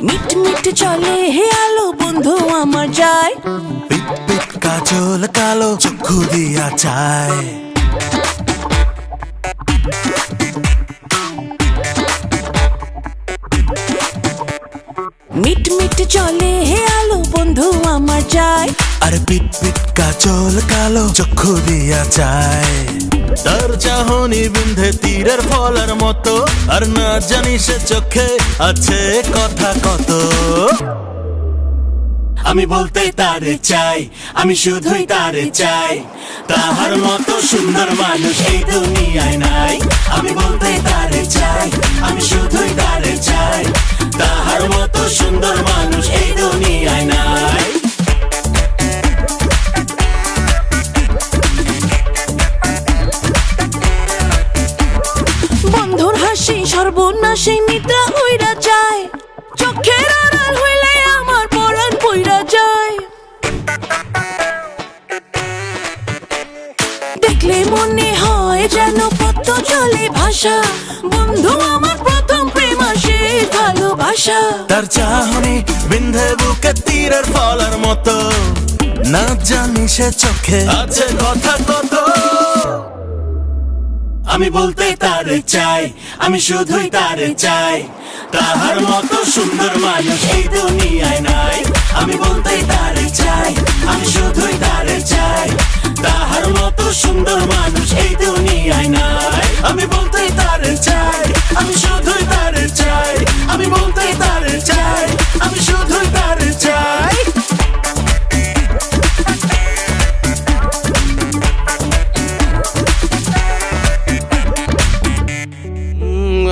Meet meet চলে হে আলো বন্ধু আমার যায়, পিট পিট কাজল কালো চক্ষু দিয়া চায়। মিট মিট চলে হে আলো বন্ধু আমার যায়, আরে পিট পিট কাজল কালো চক্ষু দিয়া চায়। তার চাহনি বিন্ধে তীরের ফলের মতো, আর না জানি সে চোখে আছে কথা কত। আমি বলতে তারে চাই, আমি শুধুই তারে চাই, তাহার মতো সুন্দর মানুষ এই দুনিয়ায় নাই। আমি বলতে তারে চাই, আমি শুধুই তারে চাই, তাহার মতো সুন্দর মানুষ এই দুনিয়ায় নাই। বন্ধুর হাসি সর্বনাশী নিদ্রা উইরা যায়, চোখের আড়াল হইলে আমার পরাণ পইরা যায়। দেখলে মনে হয় যেন পদ্ম চলে ভাষা, বন্ধু আমার প্রথম প্রেম আসে ভালোবাসা। তার চাহনি বিন্ধে বুকে তীরের ফলের মতো, না জানি সে চোখে আছে কথা কত। আমি বলতে তারে চাই, আমি শুধুই তারে চাই, তাহার মতো সুন্দর মানুষ এই দুনিয়ায় নাই। আমি বলতে তারে চাই, আমি শুধুই তারে চাই, তাহার মতো সুন্দর মানুষ এই দুনিয়ায় নাই। আমি বলতে তারে চাই, আমি শুধুই তারে চাই, আমি বলতে তারে চাই, আমি শুধুই তারে চাই।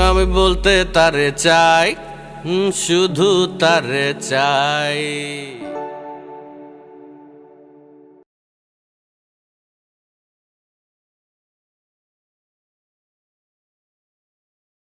আমি বলতে তারে চাই, শুধু তারে চাই।